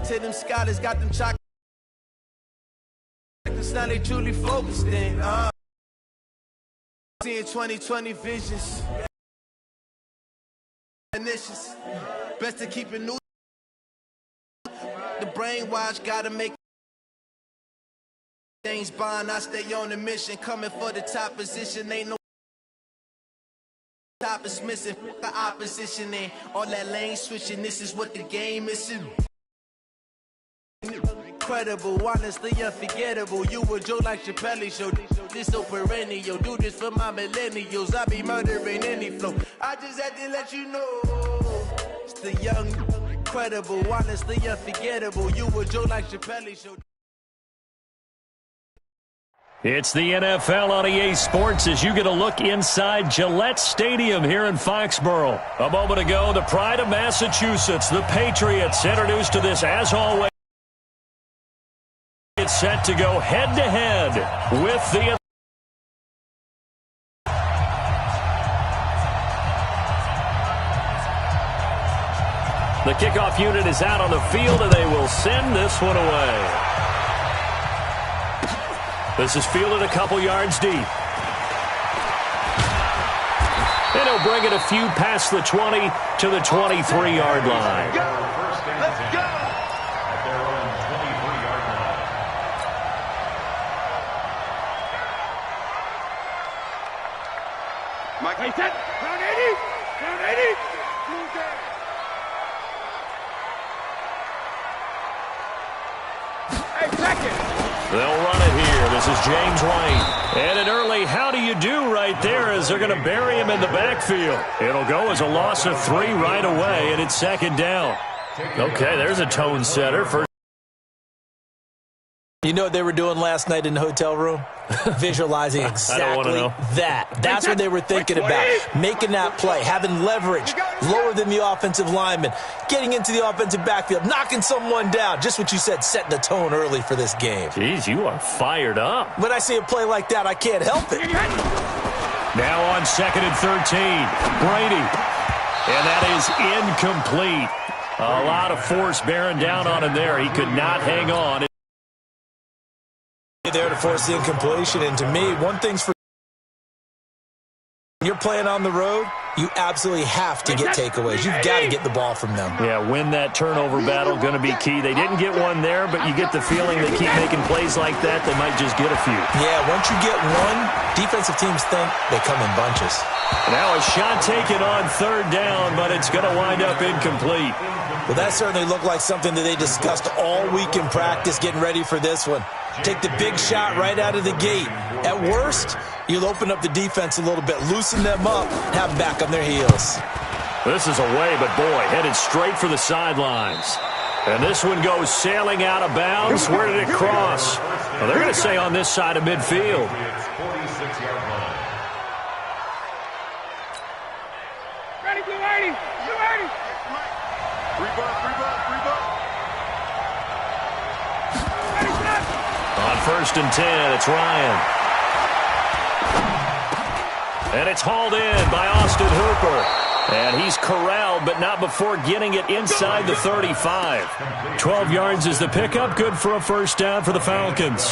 to them scholars, got them chocolate. Now they truly focused in. Seeing 2020 visions. Best to keep it new. The brainwash gotta make James Bond. I stay on the mission, coming for the top position. Ain't no top is missing. The opposition ain't all that lane switching. This is what the game is. Incredible, honestly unforgettable. You a joke like Chappelle show. This so perennial. Do this for my millennials. I be murdering any flow. I just had to let you know. It's the young, incredible, honestly unforgettable. You a joke like Chappelle show. It's the NFL on EA Sports as you get a look inside Gillette Stadium here in Foxborough. A moment ago, the pride of Massachusetts, the Patriots, introduced to this as always. It's set to go head-to-head with the... The kickoff unit is out on the field, and they will send this one away. This is fielded a couple yards deep. And he'll bring it a few past the 20 to the 23-yard line. Let's go! At their own 23-yard line. Mike, hey, set. Down 80. Down 80. Hey, second. They'll run it here. This is James White. And an early how do you do right there as they're going to bury him in the backfield. It'll go as a loss of 3 right away, and it's second down. Okay, there's a tone setter for... You know what they were doing last night in the hotel room? Visualizing exactly that. That's what they were thinking about. Making that play, having leverage, lower than the offensive lineman, getting into the offensive backfield, knocking someone down. Just what you said, setting the tone early for this game. Jeez, you are fired up. When I see a play like that, I can't help it. Now on 2nd and 13, Brady. And that is incomplete. A lot of force bearing down on him there. He could not hang on. There to force the incompletion, and to me, one thing's for when you're playing on the road, you absolutely have to get takeaways. You've got to get the ball from them. Yeah, win that turnover battle, going to be key. They didn't get one there, but you get the feeling they keep making plays like that, they might just get a few. Yeah, once you get one, defensive teams think they come in bunches. Now a shot taken on 3rd down, but it's going to wind up incomplete. Well, that certainly looked like something that they discussed all week in practice, getting ready for this one. Take the big shot right out of the gate. At worst, you'll open up the defense a little bit, loosen them up, have them back on their heels. This is away, but boy, headed straight for the sidelines. And this one goes sailing out of bounds. Where did it cross? Well, they're going to say on this side of midfield. Ready, Blue 80. Blue 80. Free ball. On 1st and 10, it's Ryan. And it's hauled in by Austin Hooper. And he's corralled, but not before getting it inside the 35. 12 yards is the pickup. Good for a 1st down for the Falcons.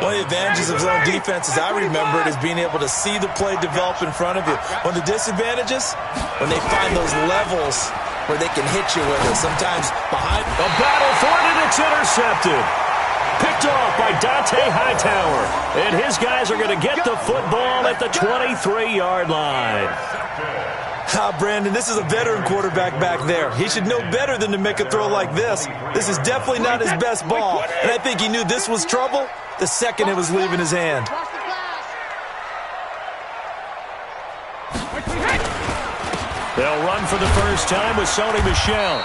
One of the advantages of zone defense, as I remember it, is being able to see the play develop in front of you. One of the disadvantages, when they find those levels where they can hit you with it, sometimes behind. A battle for it, and it's intercepted. Picked off by Dante Hightower. And his guys are going to get the football at the 23-yard line. Brandon, this is a veteran quarterback back there. He should know better than to make a throw like this. This is definitely not his best ball. And I think he knew this was trouble the second it was leaving his hand. They'll run for the first time with Sony Michel.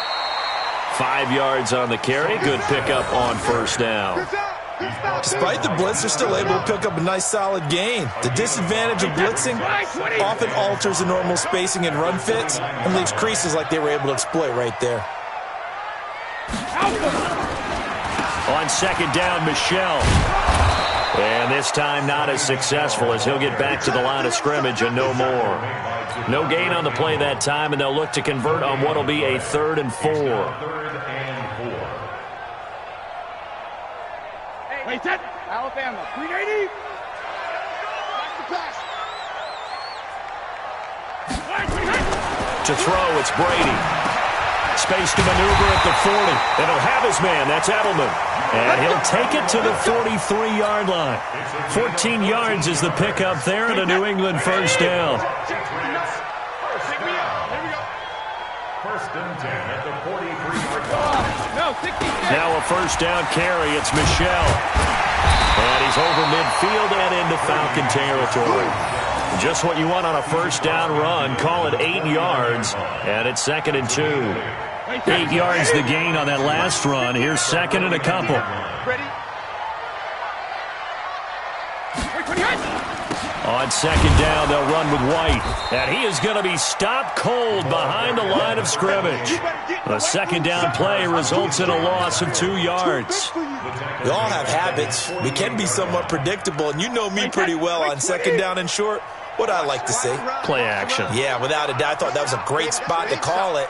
5 yards on the carry. Good pickup on 1st down. Despite the blitz, they're still able to pick up a nice solid gain. The disadvantage of blitzing often alters the normal spacing and run fits and leaves creases like they were able to exploit right there. On 2nd down, Michel. And this time not as successful as he'll get back to the line of scrimmage and no more. No gain on the play that time, and they'll look to convert on what will be a 3rd and 4. Wait, set. Alabama. 380. Back to pass. To throw, it's Brady. Space to maneuver at the 40. And he'll have his man. That's Edelman. And he'll take it to the 43-yard line. 14 yards is the pickup there, and a New England first down. First and 10 at the 43-yard line. Now a first down carry. It's Michelle. And he's over midfield and into Falcon territory. Just what you want on a first down run. Call it 8 yards, and it's 2nd and 2. 8 yards the gain on that last run. Here's 2nd and a couple. On 2nd down, they'll run with White. And he is going to be stopped cold behind the line of scrimmage. The 2nd down play results in a loss of 2 yards. We all have habits. We can be somewhat predictable, and you know me pretty well on 2nd down and short. What I like to say? Play action. Yeah, without a doubt. I thought that was a great spot to call it.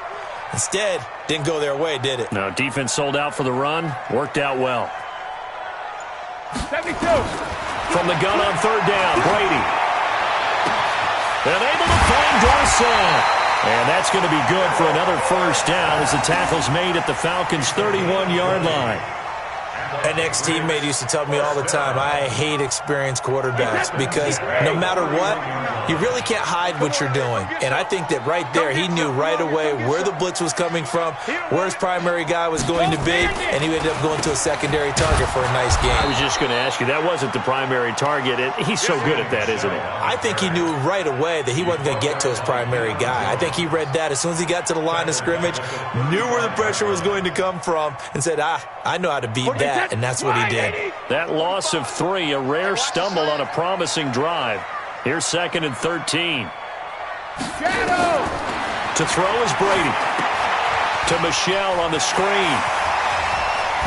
Instead, didn't go their way, did it? No, defense sold out for the run. Worked out well. 72. From the gun on 3rd down, Brady. And able to find Dorsett. And that's going to be good for another first down as the tackle's made at the Falcons' 31-yard line. An ex-teammate used to tell me all the time, I hate experienced quarterbacks because no matter what, you really can't hide what you're doing. And I think that right there, he knew right away where the blitz was coming from, where his primary guy was going to be, and he ended up going to a secondary target for a nice game. I was just going to ask you, that wasn't the primary target. He's so good at that, isn't he? I think he knew right away that he wasn't going to get to his primary guy. I think he read that as soon as he got to the line of scrimmage, knew where the pressure was going to come from, and said, I know how to beat that, and that's what he did. That loss of 3, a rare stumble on a promising drive. Here's 2nd and 13. Shadow. To throw is Brady. To Michelle on the screen.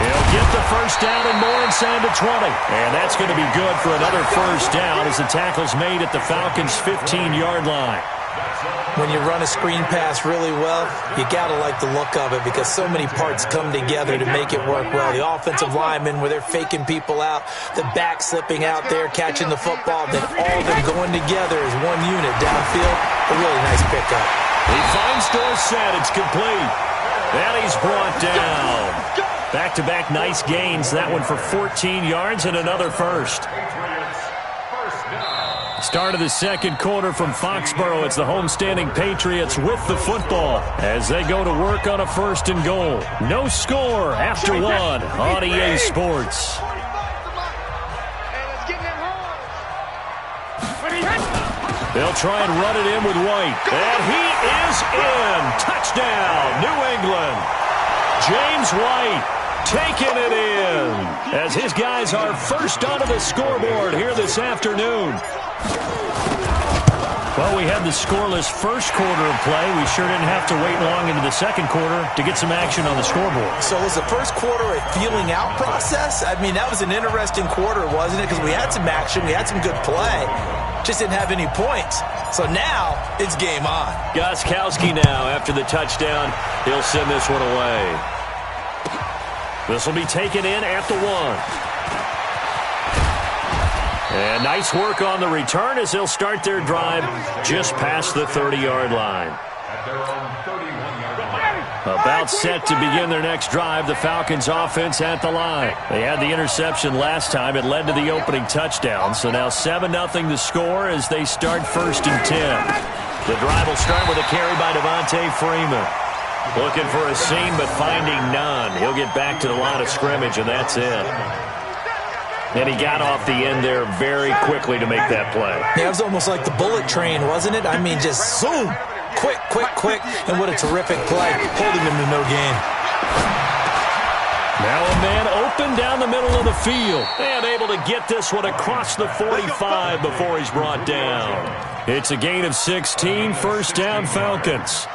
He'll get the first down and more inside the 20. And that's going to be good for another first down as the tackle's made at the Falcons' 15-yard line. When you run a screen pass really well, you got to like the look of it because so many parts come together to make it work well. The offensive linemen, where they're faking people out, the back slipping out there, catching the football, then all of them going together as one unit downfield. A really nice pickup. He finds Dorsett. It's complete. And he's brought down. Back-to-back nice gains. That one for 14 yards and another first. Start of the second quarter from Foxborough. It's the homestanding Patriots with the football as they go to work on a 1st and goal. No score after 1 on EA Sports. They'll try and run it in with White. And he is in. Touchdown, New England. James White taking it in as his guys are first onto the scoreboard here this afternoon. Well, we had the scoreless first quarter of play. We sure didn't have to wait long into the second quarter to get some action on the scoreboard. So was the first quarter a feeling out process? I mean, that was an interesting quarter, wasn't it? Because we had some action, we had some good play. Just didn't have any points. So now it's game on. Gostkowski now after the touchdown. He'll send this one away. This will be taken in at the 1. And nice work on the return as they'll start their drive just past the 30-yard line. About set to begin their next drive, the Falcons offense at the line. They had the interception last time. It led to the opening touchdown. So now 7-0 the score as they start 1st and 10. The drive will start with a carry by Devontae Freeman. Looking for a seam but finding none. He'll get back to the line of scrimmage and that's it. And he got off the end there very quickly to make that play. Yeah, it was almost like the bullet train, wasn't it? I mean, just zoom. Quick, quick, quick. And what a terrific play, holding him to no gain. Now a man open down the middle of the field. And able to get this one across the 45 before he's brought down. It's a gain of 16, first down Falcons.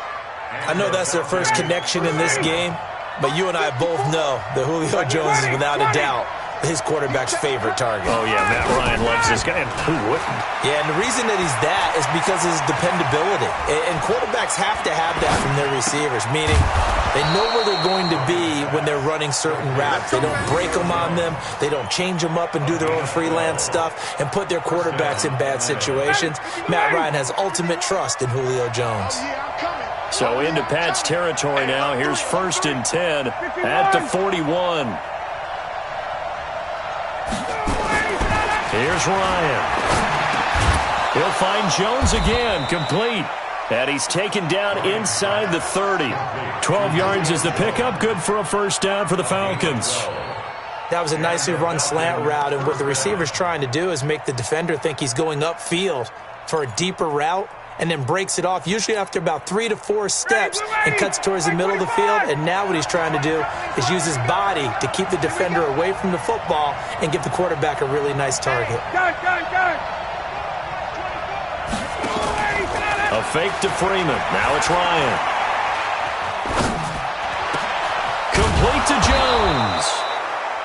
I know that's their first connection in this game, but you and I both know that Julio Jones is without a doubt his quarterback's favorite target. Oh, yeah, Matt Ryan loves this guy, and who wouldn't? Yeah, and the reason that he's that is because of his dependability. And quarterbacks have to have that from their receivers, meaning they know where they're going to be when they're running certain routes. They don't break them on them. They don't change them up and do their own freelance stuff and put their quarterbacks in bad situations. Matt Ryan has ultimate trust in Julio Jones. So into Pat's territory now. Here's 1st and 10 at the 41. Here's Ryan. He'll find Jones again, complete. And he's taken down inside the 30. 12 yards is the pickup, good for a first down for the Falcons. That was a nicely run slant route, and what the receiver's trying to do is make the defender think he's going upfield for a deeper route, and then breaks it off, usually after about 3 to 4 steps, and cuts towards the middle of the field. And now what he's trying to do is use his body to keep the defender away from the football and give the quarterback a really nice target. A fake to Freeman. Now it's Ryan. Complete to Jones.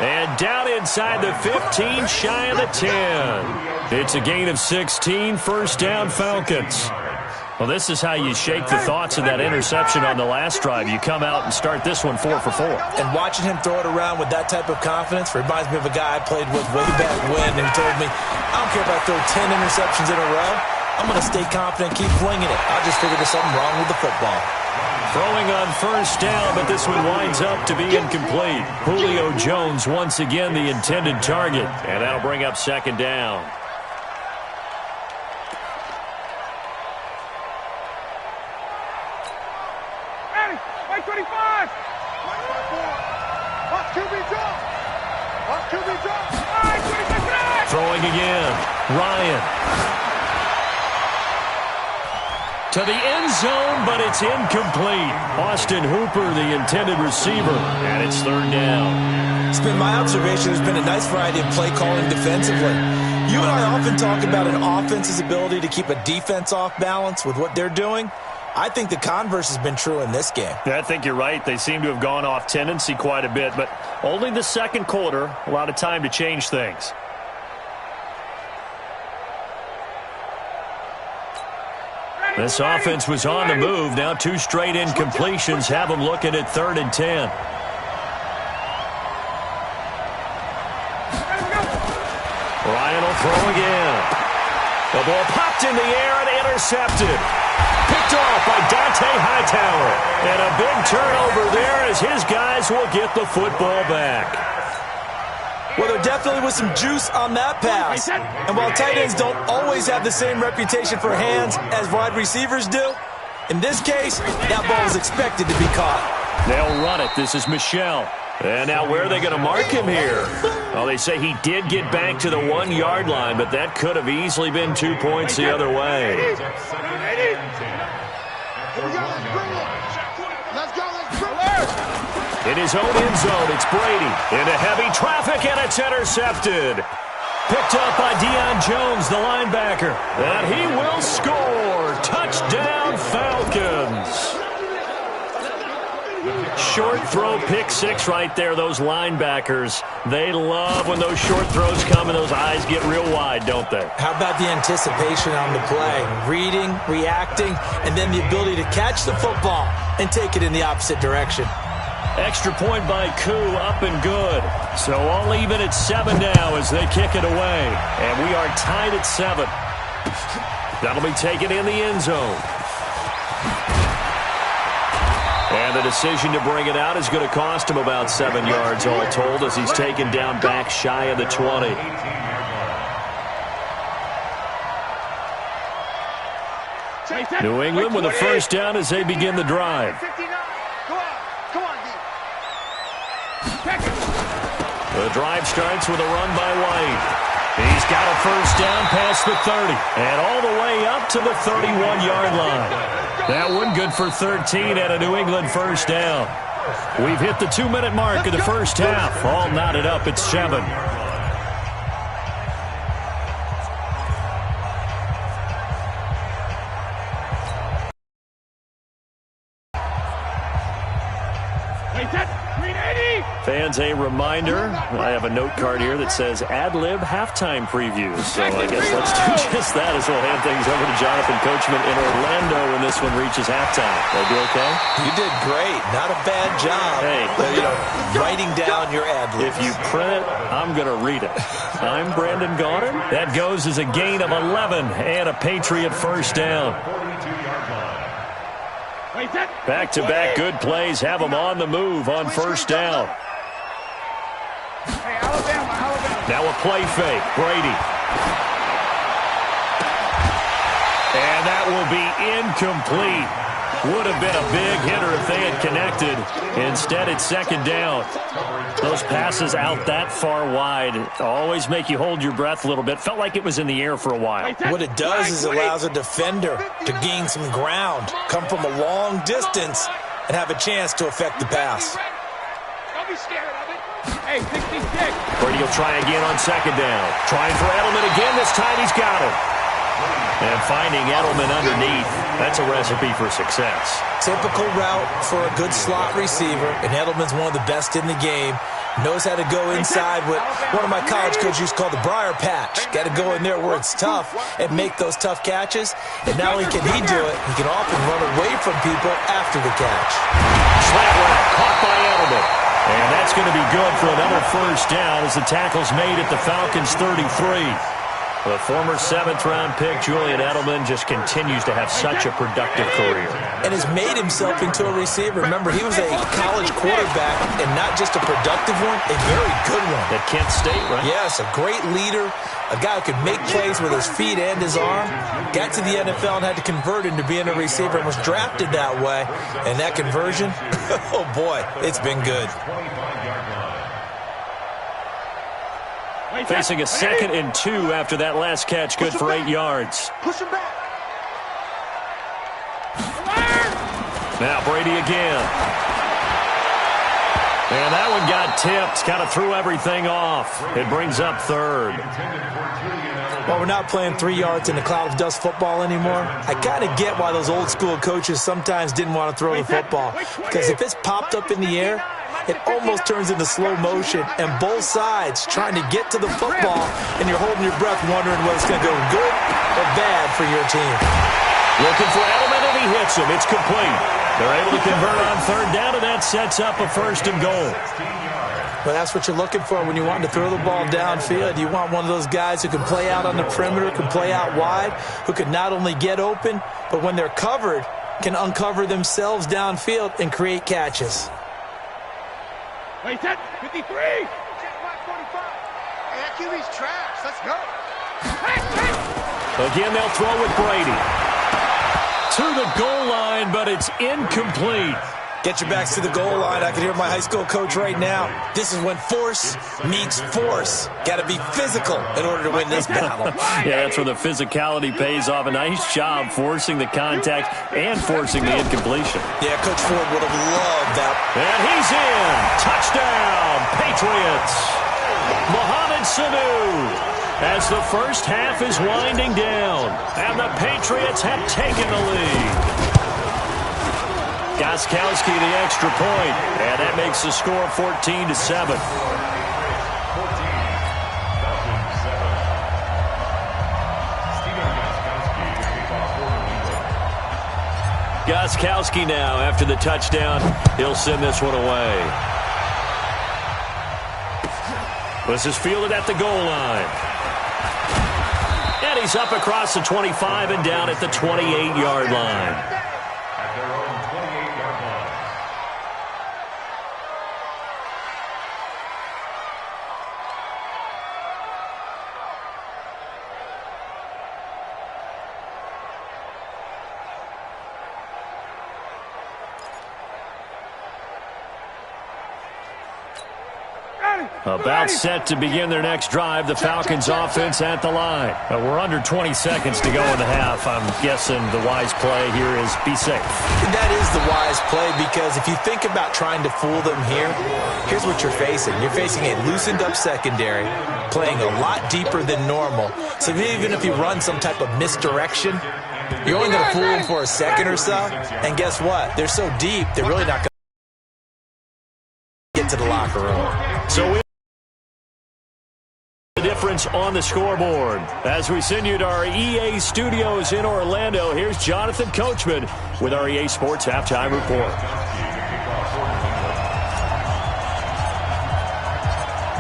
And down inside the 15, shy of the 10. It's a gain of 16, first down Falcons. Well, this is how you shake the thoughts of that interception on the last drive. You come out and start this one 4 for 4. And watching him throw it around with that type of confidence reminds me of a guy I played with way back when, and he told me, I don't care if I throw 10 interceptions in a row. I'm going to stay confident, keep flinging it. I just figured there's something wrong with the football. Throwing on first down, but this one winds up to be incomplete. Julio Jones once again the intended target, and that'll bring up 2nd down. White 25! Watch QB drop! Watch QB drop! Throwing again. Ryan. To the end zone, but it's incomplete. Austin Hooper, the intended receiver, and it's 3rd down. It's been my observation there's been a nice variety of play calling defensively. You and I often talk about an offense's ability to keep a defense off balance with what they're doing. I think the converse has been true in this game. Yeah, I think you're right. They seem to have gone off tendency quite a bit, but only the second quarter, a lot of time to change things. This offense was on the move. Now 2 straight incompletions have them looking at 3rd and 10. Ryan will throw again. The ball popped in the air and intercepted. Picked off by Dante Hightower. And a big turnover there as his guys will get the football back. Well, there definitely was some juice on that pass. And while tight ends don't always have the same reputation for hands as wide receivers do, in this case, that ball was expected to be caught. They'll run it. This is Michel. And now where are they going to mark him here? Well, they say he did get back to the 1-yard line, but that could have easily been 2 points the other way. In his own end zone, it's Brady. Into heavy traffic, and it's intercepted. Picked up by Deion Jones, the linebacker. And he will score. Touchdown, Falcons. Short throw, pick 6 right there. Those linebackers, they love when those short throws come and those eyes get real wide, don't they? How about the anticipation on the play? Reading, reacting, and then the ability to catch the football and take it in the opposite direction. Extra point by Koo, up and good. So all even at 7 now as they kick it away. And we are tied at 7. That'll be taken in the end zone. And the decision to bring it out is going to cost him about 7 yards all told as he's taken down back shy of the 20. New England with a first down as they begin the drive. The drive starts with a run by White. He's got a first down past the 30 and all the way up to the 31-yard line. That one good for 13 and a New England first down. We've hit the 2-minute mark of the first half. All knotted up at 7. Wait, that 380. Fans, a reminder, I have a note card here that says ad-lib halftime previews. So I guess let's do just that as we'll hand things over to Jonathan Coachman in Orlando when this one reaches halftime. That be okay? You did great. Not a bad job. Hey. Writing down your ad-libs. If you print it, I'm going to read it. I'm Brandon Gaudin. That goes as a gain of 11 and a Patriot first down. Back-to-back good plays have them on the move on first down. Hey, Alabama. Now a play fake. Brady. And that will be incomplete. Would have been a big hitter if they had connected. Instead, it's second down. Those passes out that far wide always make you hold your breath a little bit. Felt like it was in the air for a while. What it does is it allows a defender to gain some ground, come from a long distance, and have a chance to affect the pass. Don't be scared of it. Hey, 66. Brady will try again on second down. Trying for Edelman again. This time he's got him. And finding Edelman underneath, that's a recipe for success. Typical route for a good slot receiver, and Edelman's one of the best in the game. Knows how to go inside what one of my college coaches used to call the briar patch. Got to go in there where it's tough and make those tough catches. And not only can he do it, he can often run away from people after the catch. Slant route caught by Edelman. And that's going to be good for another first down as the tackle's made at the Falcons' 33. The former seventh-round pick, Julian Edelman, just continues to have such a productive career. And has made himself into a receiver. Remember, he was a college quarterback, and not just a productive one, a very good one. At Kent State, right? Yes, a great leader, a guy who could make plays with his feet and his arm. Got to the NFL and had to convert into being a receiver and was drafted that way. And that conversion, oh boy, it's been good. Facing a 2nd and 2 after that last catch, good for 8 yards. Push him back. Now Brady again. And that one got tipped, kind of threw everything off. It brings up 3rd. Well, we're not playing 3 yards in a cloud of dust football anymore. I kind of get why those old school coaches sometimes didn't want to throw the football. Because if it's popped up in the air, it almost turns into slow motion, and both sides trying to get to the football, and you're holding your breath wondering whether it's going to go good or bad for your team. Looking for Edelman, and he hits him. It's complete. They're able to convert on 3rd down, and that sets up a 1st and goal. Well, that's what you're looking for when you want to throw the ball downfield. You want one of those guys who can play out on the perimeter, can play out wide, who can not only get open, but when they're covered, can uncover themselves downfield and create catches. Wait, that 53. Hey, that QB's trash. Let's go. Again, they'll throw with Brady. To the goal line, but it's incomplete. Get your backs to the goal line. I can hear my high school coach right now. This is when force meets force. Got to be physical in order to win this battle. Yeah, that's where the physicality pays off. A nice job forcing the contact and forcing the incompletion. Yeah, Coach Ford would have loved that. And he's in. Touchdown, Patriots. Mohamed Sanu, as the first half is winding down, and the Patriots have taken the lead. Gostkowski the extra point, and that makes the score 14-7. Gostkowski now, after the touchdown, he'll send this one away. This is fielded at the goal line. And he's up across the 25 and down at the 28-yard line. About set to begin their next drive, the Falcons offense at the line. We're under 20 seconds to go in the half. I'm guessing the wise play here is be safe. That is the wise play, because if you think about trying to fool them here, here's what you're facing. You're facing a loosened up secondary, playing a lot deeper than normal. So even if you run some type of misdirection, you're only going to fool them for a second or so. And guess what? They're so deep, they're really not going to get to the locker room. So we the difference on the scoreboard. As we send you to our EA studios in Orlando, here's Jonathan Coachman with our EA Sports Halftime Report.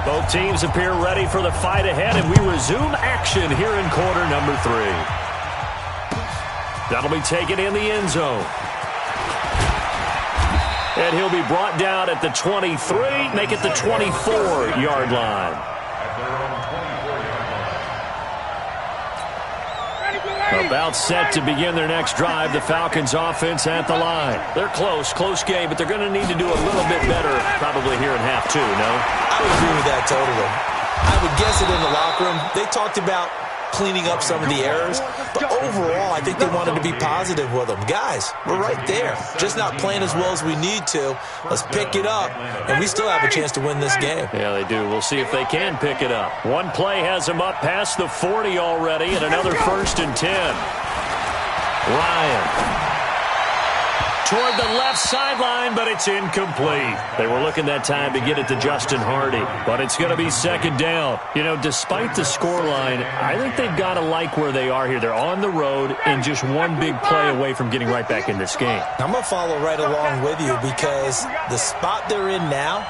Both teams appear ready for the fight ahead, and we resume action here in quarter number 3. That'll be taken in the end zone. And he'll be brought down at the 23, make it the 24-yard line. About set to begin their next drive, the Falcons offense at the line. They're close game, but they're going to need to do a little bit better probably here in half 2, no? I would agree with that totally. I would guess it in the locker room. They talked about cleaning up some of the errors, but overall, I think they wanted to be positive with them. Guys, we're right there. Just not playing as well as we need to. Let's pick it up, and we still have a chance to win this game. Yeah, they do. We'll see if they can pick it up. One play has them up past the 40 already, and another 1st and 10. Ryan toward the left sideline, but it's incomplete. They were looking that time to get it to Justin Hardy, but it's going to be 2nd down. You know, despite the scoreline, I think they've got to like where they are here. They're on the road and just one big play away from getting right back in this game. I'm going to follow right along with you because the spot they're in now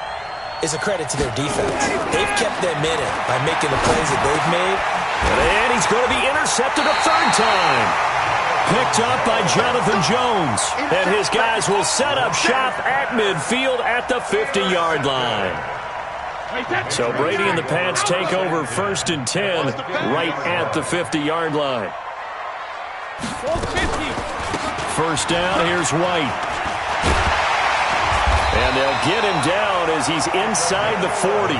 is a credit to their defense. They've kept them in it by making the plays that they've made. And he's going to be intercepted a 3rd time. Picked up by Jonathan Jones. And his guys will set up shop at midfield at the 50-yard line. So Brady and the Pats take over 1st and 10 right at the 50-yard line. 1st down, here's White. And they'll get him down as he's inside the 40.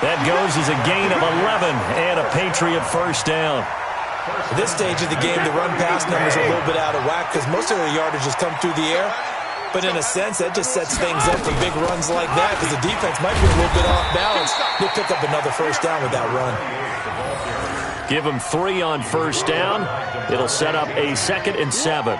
That goes as a gain of 11 and a Patriot 1st down. At this stage of the game, the run-pass numbers are a little bit out of whack because most of their yardage has come through the air. But in a sense, that just sets things up for big runs like that because the defense might be a little bit off balance. They'll pick up another 1st down with that run. Give them 3 on 1st down. It'll set up a 2nd and 7.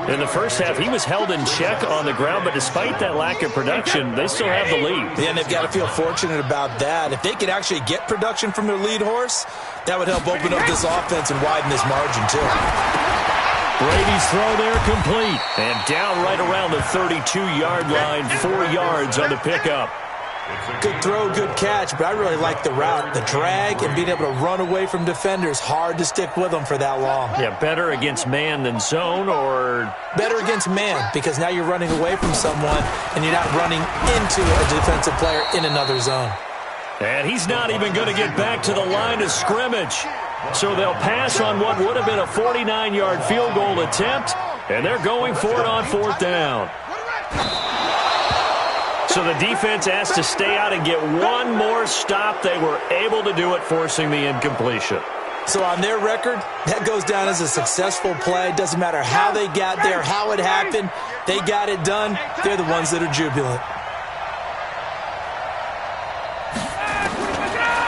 In the first half, he was held in check on the ground, but despite that lack of production, they still have the lead. Yeah, and they've got to feel fortunate about that. If they could actually get production from their lead horse, that would help open up this offense and widen this margin, too. Brady's throw there complete. And down right around the 32-yard line, 4 yards on the pickup. Good throw, good catch, but I really like the route. The drag and being able to run away from defenders, hard to stick with them for that long. Yeah, better against man than zone, or? Better against man, because now you're running away from someone and you're not running into a defensive player in another zone. And he's not even going to get back to the line of scrimmage. So they'll pass on what would have been a 49-yard field goal attempt, and they're going for it on 4th down. So the defense has to stay out and get one more stop. They were able to do it, forcing the incompletion. So on their record, that goes down as a successful play. Doesn't matter how they got there, how it happened. They got it done. They're the ones that are jubilant.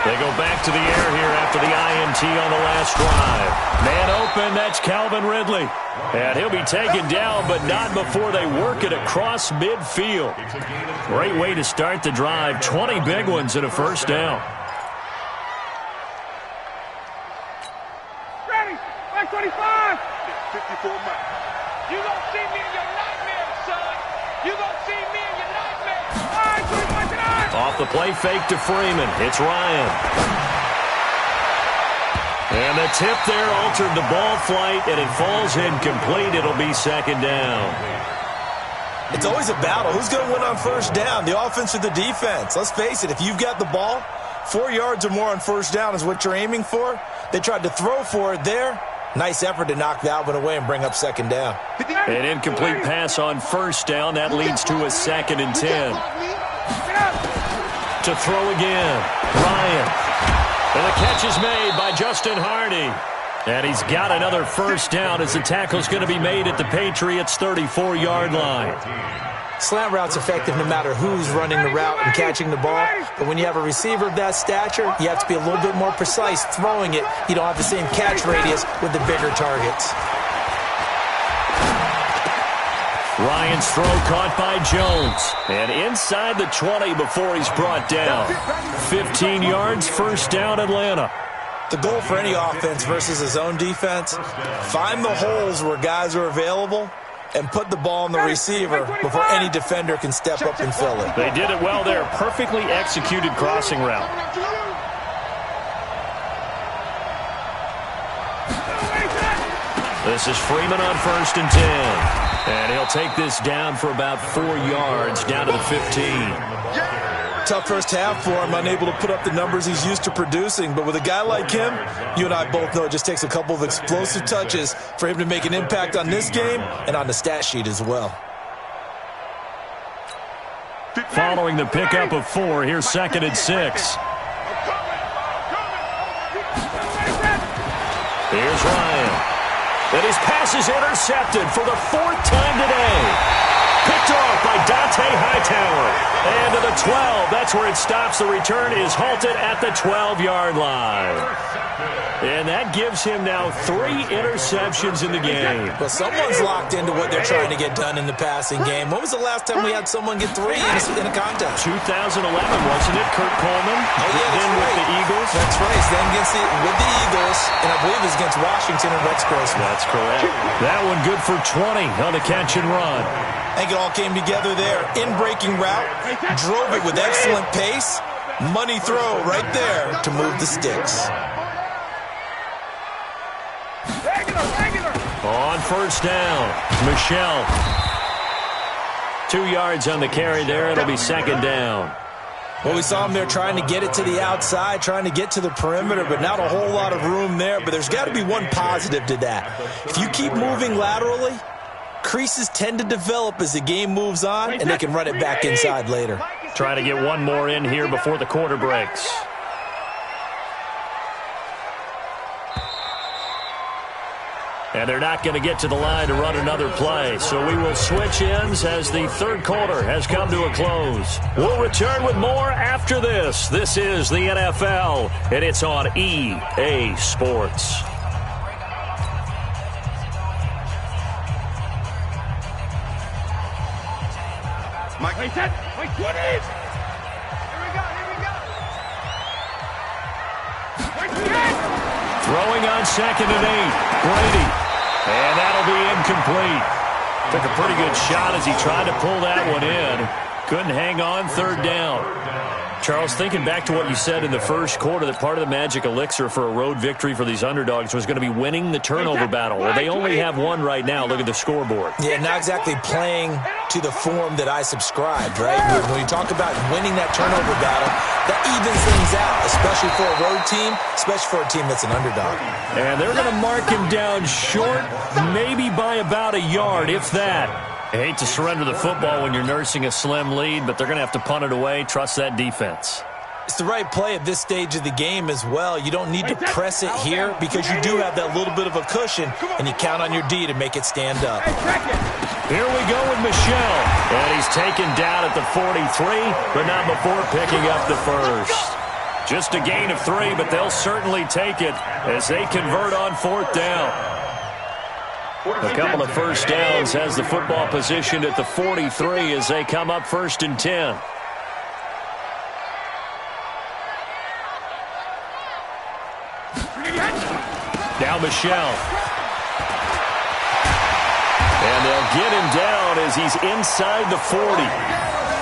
They go back to the air here after the INT on the last drive. Man open, that's Calvin Ridley. And he'll be taken down, but not before they work it across midfield. Great way to start the drive. 20 big ones and a 1st down. Ready, 525. 54 miles. You don't see me in your nightmares, son. You don't see me in your nightmares. All right, 25 tonight. Off the play fake to Freeman. It's Ryan. And the tip there altered the ball flight, and it falls incomplete. It'll be 2nd down. It's always a battle. Who's going to win on 1st down, the offense or the defense? Let's face it, if you've got the ball, 4 yards or more on 1st down is what you're aiming for. They tried to throw for it there. Nice effort to knock that one away and bring up 2nd down. An incomplete pass on 1st down. That leads to a 2nd and 10. To throw again, Ryan. And the catch is made by Justin Hardy. And he's got another 1st down as the tackle's going to be made at the Patriots' 34-yard line. Slant route's effective no matter who's running the route and catching the ball. But when you have a receiver of that stature, you have to be a little bit more precise throwing it. You don't have the same catch radius with the bigger targets. Ryan's throw caught by Jones. And inside the 20 before he's brought down. 15 yards, first down, Atlanta. The goal for any offense versus his own defense, find the holes where guys are available and put the ball on the receiver before any defender can step up and fill it. They did it well there. Perfectly executed crossing route. This is Freeman on 1st and 10. And he'll take this down for about 4 yards, down to the 15. Tough first half for him, unable to put up the numbers he's used to producing. But with a guy like him, you and I both know it just takes a couple of explosive touches for him to make an impact on this game and on the stat sheet as well. Following the pickup of 4, here's 2nd and 6. Here's Ryan. And his pass is intercepted for the 4th time today. Picked off by Dante Hightower. And to the 12. That's where it stops. The return is halted at the 12-yard line. And that gives him now 3 interceptions in the game. Well, someone's locked into what they're trying to get done in the passing game. When was the last time we had someone get 3 in a contest? 2011, wasn't it? Kurt Coleman. Oh, yeah, then with the Eagles. That's right. Then with the Eagles, and I believe it was against Washington and Rex Grossman. That's correct. That one good for 20 on the catch and run. I think it all came together there. In-breaking route, drove it with excellent pace. Money throw right there to move the sticks. On 1st down, Michelle. 2 yards on the carry there. It'll be 2nd down. Well, we saw him there trying to get it to the outside, trying to get to the perimeter, but not a whole lot of room there. But there's got to be one positive to that. If you keep moving laterally, creases tend to develop as the game moves on, and they can run it back inside later. Trying to get one more in here before the quarter breaks. And they're not going to get to the line to run another play. So we will switch ends as the 3rd quarter has come to a close. We'll return with more after this. This is the NFL, and it's on EA Sports. Mike, wait, set. Wait, 20. Here we go. Throwing on 2nd and 8. Brady. And that'll be incomplete. Took a pretty good shot as he tried to pull that one in. Couldn't hang on, 3rd down. Charles, thinking back to what you said in the first quarter, that part of the magic elixir for a road victory for these underdogs was going to be winning the turnover battle. Well, they only have one right now. Look at the scoreboard. Yeah, not exactly playing to the form that I subscribed, right? When you talk about winning that turnover battle, that evens things out, especially for a road team, especially for a team that's an underdog. And they're going to mark him down short, maybe by about a yard, if that. I hate to surrender the football when you're nursing a slim lead, but they're going to have to punt it away. Trust that defense. It's the right play at this stage of the game as well. You don't need to press it here because you do have that little bit of a cushion, and you count on your D to make it stand up. Here we go with Michelle. And he's taken down at the 43, but not before picking up the first. Just a gain of 3, but they'll certainly take it as they convert on 4th down. A couple of first downs has the football positioned at the 43 as they come up 1st and 10. Now Michelle. And they'll get him down as he's inside the 40.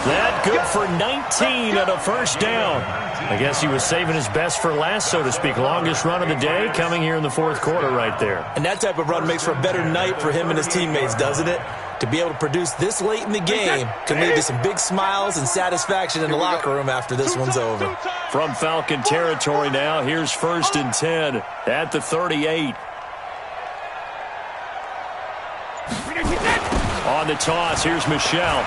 That good for 19 and a first down. I guess he was saving his best for last, so to speak. Longest run of the day coming here in the 4th quarter right there. And that type of run makes for a better night for him and his teammates, doesn't it? To be able to produce this late in the game can lead to some big smiles and satisfaction in the locker room after this one's over. From Falcon territory now, here's 1st and 10 at the 38. On the toss, here's Michelle.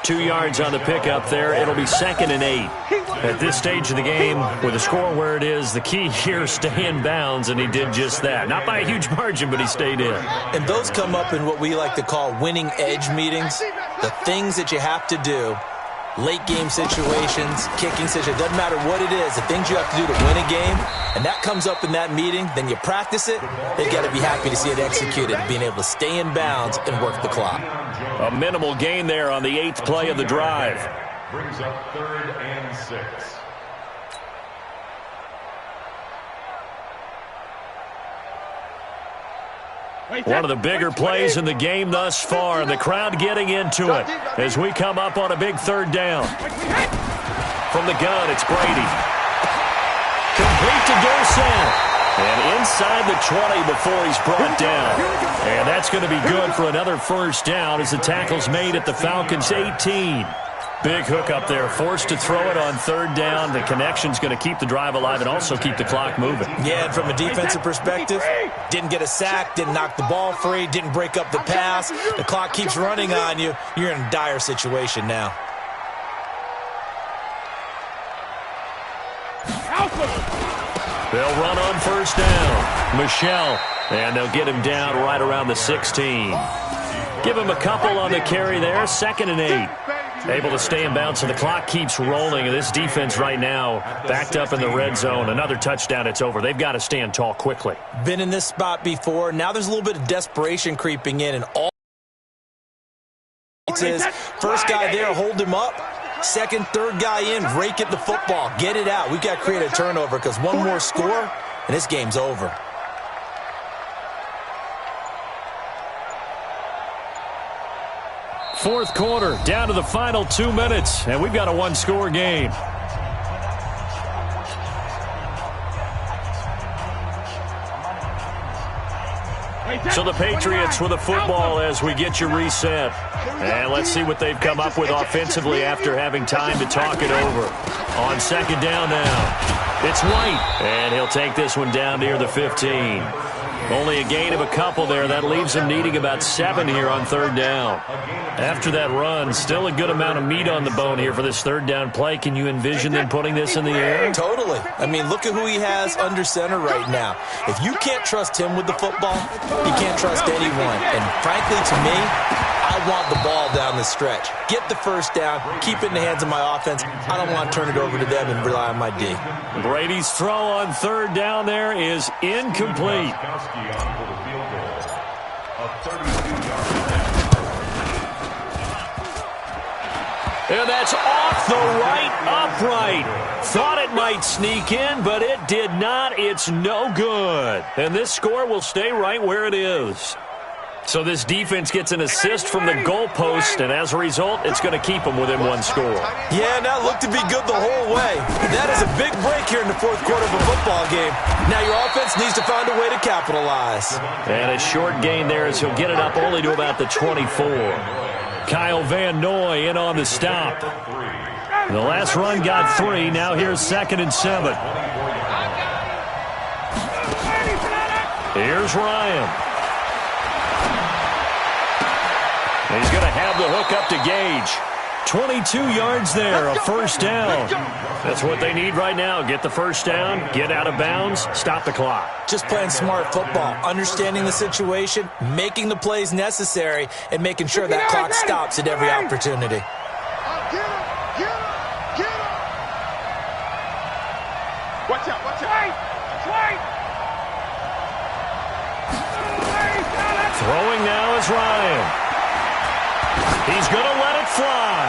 2 yards on the pickup there. It'll be 2nd and 8. At this stage of the game, with the score where it is, the key here, stay in bounds, and he did just that. Not by a huge margin, but he stayed in. And those come up in what we like to call winning edge meetings, the things that you have to do late game situations, kicking situations, doesn't matter what it is, the things you have to do to win a game, and that comes up in that meeting, then you practice it, they got to be happy to see it executed, being able to stay in bounds and work the clock. A minimal gain there on the 8th play of the drive. Brings up 3rd and 6. One of the bigger plays in the game thus far, and the crowd getting into it as we come up on a big 3rd down. From the gun, it's Brady. Complete to Dorsett. And inside the 20 before he's brought down. And that's going to be good for another 1st down as the tackle's made at the Falcons' 18. Big hook up there, forced to throw it on 3rd down. The connection's going to keep the drive alive and also keep the clock moving. Yeah, and from a defensive perspective, didn't get a sack, didn't knock the ball free, didn't break up the pass. The clock keeps running on you. You're in a dire situation now. They'll run on 1st down. Michelle, and they'll get him down right around the 16. Give him a couple on the carry there, 2nd and 8. Able to stay in bounds, so the clock keeps rolling. And this defense right now backed up in the red zone. Another touchdown, it's over. They've got to stand tall quickly. Been in this spot before. Now there's a little bit of desperation creeping in. And all it is, first guy there, hold him up. 2nd, 3rd guy in, rake it the football. Get it out. We've got to create a turnover because one more score, and this game's over. Fourth quarter, down to the final 2 minutes, and we've got a 1-score game. So the Patriots with the football as we get you reset. And let's see what they've come up with offensively after having time to talk it over. On 2nd down now, it's White, and he'll take this one down near the 15. Only a gain of a couple there. That leaves him needing about 7 here on 3rd down. After that run, still a good amount of meat on the bone here for this 3rd down play. Can you envision them putting this in the air? Totally. I mean, look at who he has under center right now. If you can't trust him with the football, you can't trust anyone. And frankly, to me, I want the ball down the stretch. Get the 1st down, keep it in the hands of my offense. I don't want to turn it over to them and rely on my D. Brady's throw on 3rd down there is incomplete. And that's off the right upright. Thought it might sneak in, but it did not. It's no good. And this score will stay right where it is. So this defense gets an assist from the goalpost, and as a result, it's going to keep them within 1 score. Yeah, that looked to be good the whole way. That is a big break here in the 4th quarter of a football game. Now your offense needs to find a way to capitalize. And a short gain there as he'll get it up only to about the 24. Kyle Van Noy in on the stop. The last run got 3. Now here's 2nd and 7. Here's Ryan. He's going to have the hook up to Gage. 22 yards there, a 1st down. That's what they need right now. Get the 1st down, get out of bounds, stop the clock. Just playing smart football, understanding the situation, making the plays necessary, and making sure that clock stops at every opportunity. Watch out, watch out. Throwing now is Ryan. He's going to let it fly.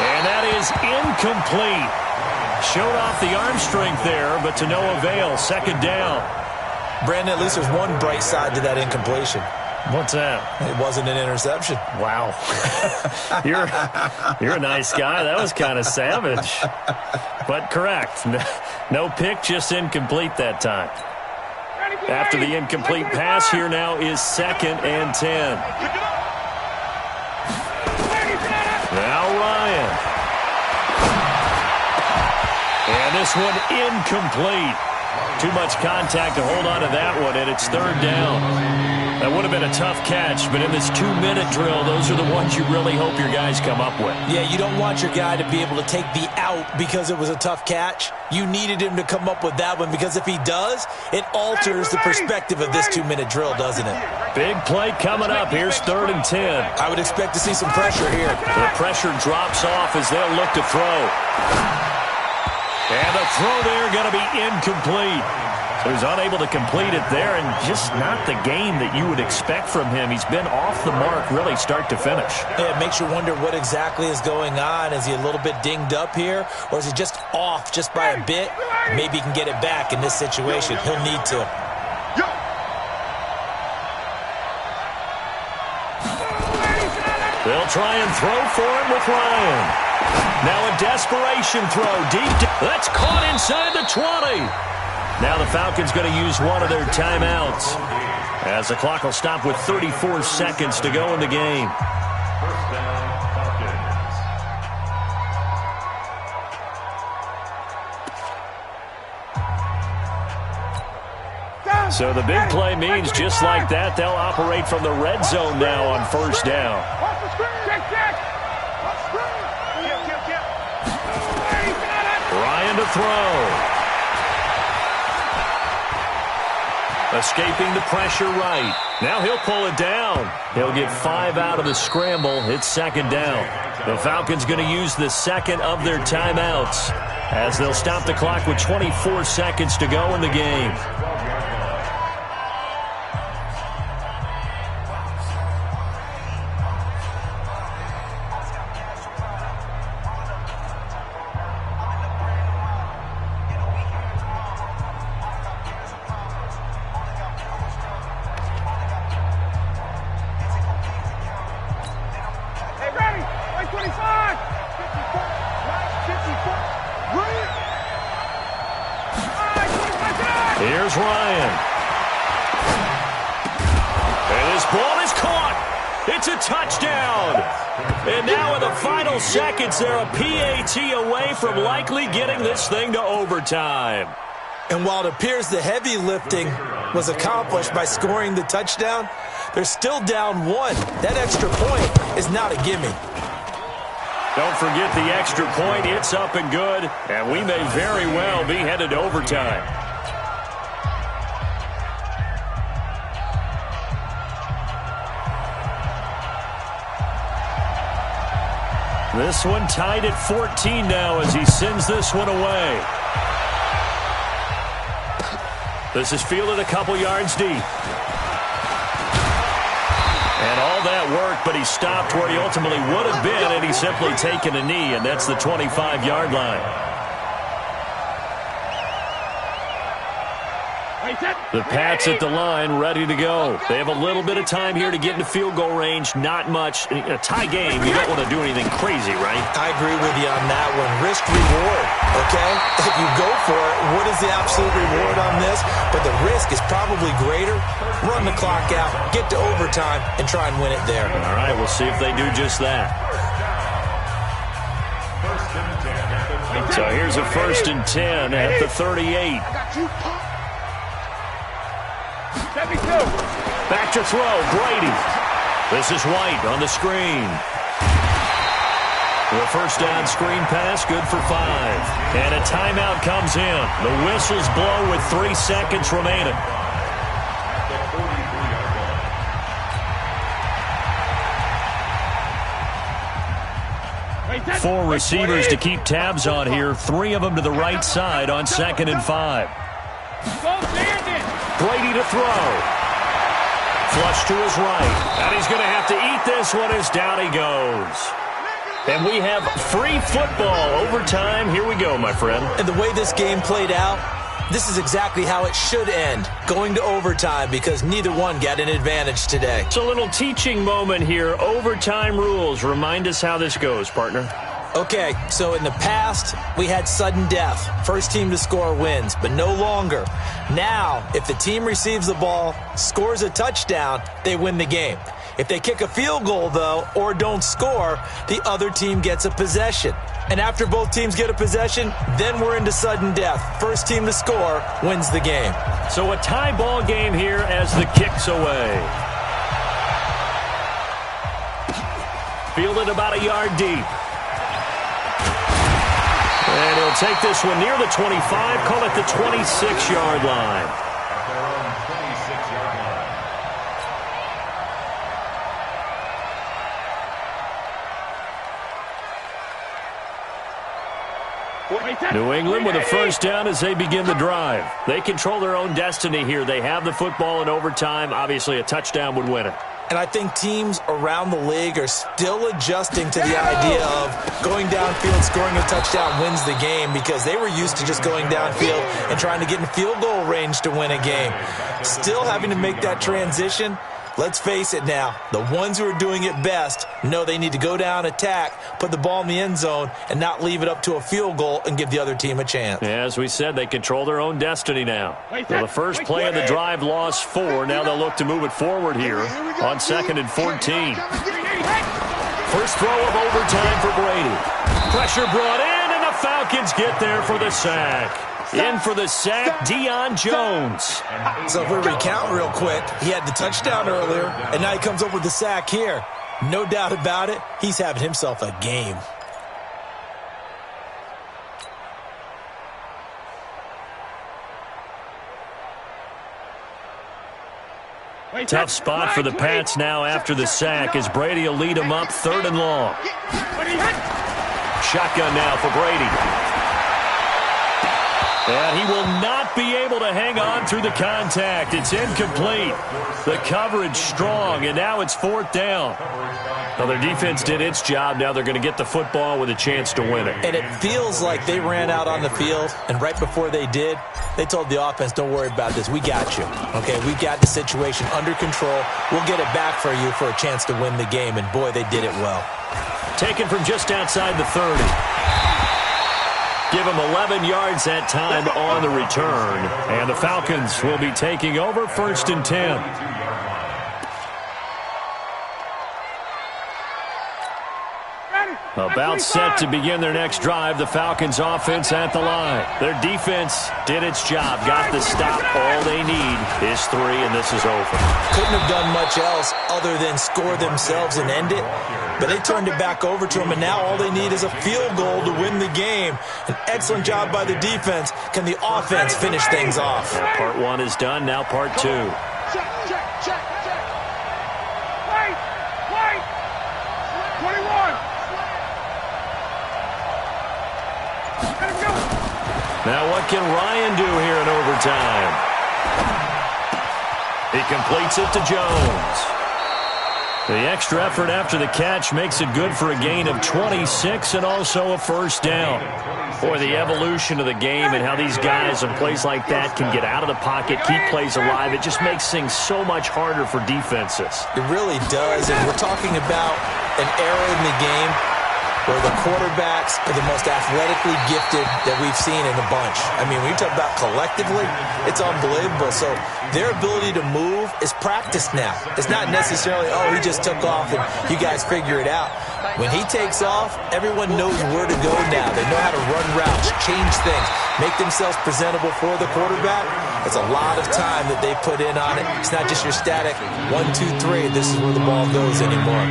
And that is incomplete. Showed off the arm strength there, but to no avail. 2nd down. Brandon, at least there's one bright side to that incompletion. What's that? It wasn't an interception. Wow. You're a nice guy. That was kind of savage. But correct. No pick, just incomplete that time. After the incomplete pass, here now is 2nd and 10. Now Ryan. And this one incomplete. Too much contact to hold on to that one, and it's 3rd down. That would have been a tough catch, but in this 2-minute drill, those are the ones you really hope your guys come up with. Yeah, you don't want your guy to be able to take the out because it was a tough catch. You needed him to come up with that one because if he does, it alters the perspective of this 2-minute drill, doesn't it? Big play coming up. Here's 3rd and 10. I would expect to see some pressure here. The pressure drops off as they'll look to throw. And the throw there going to be incomplete. So he's unable to complete it there, and just not the game that you would expect from him. He's been off the mark really start to finish. Yeah, it makes you wonder what exactly is going on. Is he a little bit dinged up here, or is he just off just by a bit? Maybe he can get it back in this situation. He'll need to. They'll try and throw for him with Ryan. Now a desperation throw deep. That's caught inside the 20. Now the Falcons going to use one of their timeouts as the clock will stop with 34 seconds to go in the game. First down, Falcons. So the big play means just like that, they'll operate from the red zone now on 1st down. Ryan to throw. Escaping the pressure right. Now he'll pull it down. He'll get 5 out of the scramble. It's 2nd down. The Falcons going to use the 2nd of their timeouts as they'll stop the clock with 24 seconds to go in the game. Here's Ryan. And his ball is caught. It's a touchdown. And now in the final seconds, they're a PAT away from likely getting this thing to overtime. And while it appears the heavy lifting was accomplished by scoring the touchdown, they're still down 1. That extra point is not a gimme. Don't forget the extra point. It's up and good. And we may very well be headed to overtime. This one tied at 14 now as he sends this one away. This is fielded a couple yards deep. And all that work, but he stopped where he ultimately would have been, and he's simply taken a knee, and that's the 25-yard line. The Pats at the line, ready to go. They have a little bit of time here to get into field goal range. Not much. A tie game, you don't want to do anything crazy, right? I agree with you on that one. Risk reward, okay? If you go for it, what is the absolute reward on this? But the risk is probably greater. Run the clock out, get to overtime, and try and win it there. All right, we'll see if they do just that. So here's a 1st and 10 at the 38. Back to throw, Brady. This is White on the screen. The 1st down screen pass, good for 5. And a timeout comes in. The whistles blow with 3 seconds remaining. Four receivers to keep tabs on here. 3 of them to the right side on 2nd and 5. Brady to throw. Flush to his right. And he's going to have to eat this one as down he goes. And we have free football. Overtime. Here we go, my friend. And the way this game played out, this is exactly how it should end. Going to overtime because neither one got an advantage today. It's a little teaching moment here. Overtime rules. Remind us how this goes, partner. Okay, so in the past, we had sudden death. First team to score wins, but no longer. Now, if the team receives the ball, scores a touchdown, they win the game. If they kick a field goal, though, or don't score, the other team gets a possession. And after both teams get a possession, then we're into sudden death. First team to score wins the game. So a tie ball game here as the kick's away. fielded about a yard deep. And he'll take this one near the 25, call it the 26-yard line. At their own 26-yard line. New England with a first down as they begin the drive. They control their own destiny here. They have the football in overtime. Obviously, a touchdown would win it. And I think teams around the league are still adjusting to the idea of going downfield, scoring a touchdown wins the game, because they were used to just going downfield and trying to get in field goal range to win a game. Still having to make that transition. Let's face it now, the ones who are doing it best know they need to go down, attack, put the ball in the end zone, and not leave it up to a field goal and give the other team a chance. Yeah, as we said, they control their own destiny now. So the first play of the drive lost 4. Now they'll look to move it forward here on 2nd and 14. First throw of overtime for Brady. Pressure brought in, and the Falcons get there for the sack. In for the sack, Deion Jones. So if we recount real quick, he had the touchdown earlier, and now he comes up with the sack here. No doubt about it, he's having himself a game. Tough spot for the Pats now after the sack as Brady will lead them up 3rd and long. Shotgun now for Brady. And he will not be able to hang on through the contact. It's incomplete. The coverage strong, and now it's 4th down. Well, their defense did its job. Now they're going to get the football with a chance to win it. And it feels like they ran out on the field, and right before they did, they told the offense, don't worry about this. We got you. Okay, we got the situation under control. We'll get it back for you for a chance to win the game, and boy, they did it well. Taken from just outside the 30. Give him 11 yards that time on the return. And the Falcons will be taking over 1st and 10. About set to begin their next drive, the Falcons offense at the line. Their defense did its job, got the stop. All they need is 3, and this is over. Couldn't have done much else other than score themselves and end it. But they turned it back over to them, and now all they need is a field goal to win the game. An excellent job by the defense. Can the offense finish things off? Well, part 1 is done, now part 2. Check. Wait. 21. Let him go. Now what can Ryan do here in overtime? He completes it to Jones. The extra effort after the catch makes it good for a gain of 26 and also a first down. Boy, the evolution of the game and how these guys in plays like that can get out of the pocket, keep plays alive, it just makes things so much harder for defenses. It really does, and we're talking about an era in the game where the quarterbacks are the most athletically gifted that we've seen in the bunch. I mean, when you talk about collectively, it's unbelievable. So their ability to move is practiced now. It's not necessarily, oh, he just took off and you guys figure it out. When he takes off, everyone knows where to go now. They know how to run routes, change things, make themselves presentable for the quarterback. It's a lot of time that they put in on it. It's not just your static 1, 2, 3. This is where the ball goes anymore.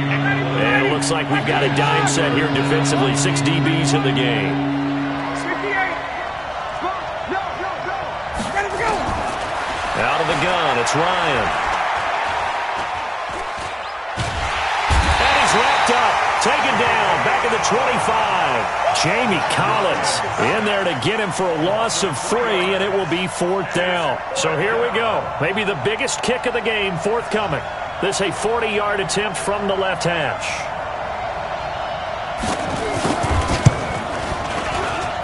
And it looks like we've got a dime set here defensively. 6 DBs in the game. 68. No. Ready to go. Out of the gun, it's Ryan. And he's wrapped up. Taken down, back at the 25. Jamie Collins in there to get him for a loss of 3, and it will be 4th down. So here we go. Maybe the biggest kick of the game forthcoming. This a 40-yard attempt from the left hash.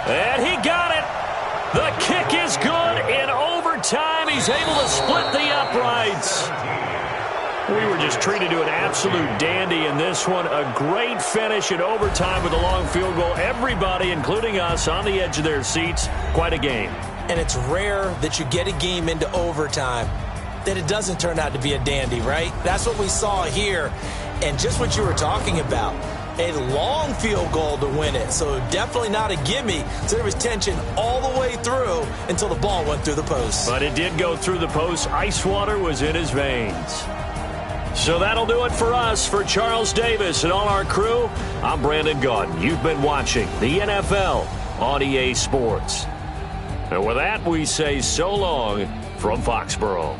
And he got it. The kick is good in overtime. He's able to split the uprights. We were just treated to an absolute dandy in this one. A great finish in overtime with a long field goal. Everybody, including us, on the edge of their seats. Quite a game. And it's rare that you get a game into overtime that it doesn't turn out to be a dandy, right? That's what we saw here. And just what you were talking about, a long field goal to win it. So definitely not a gimme. So there was tension all the way through until the ball went through the post. But it did go through the post. Ice water was in his veins. So that'll do it for us. For Charles Davis and all our crew, I'm Brandon Gaudin. You've been watching the NFL on EA Sports. And with that, we say so long from Foxborough.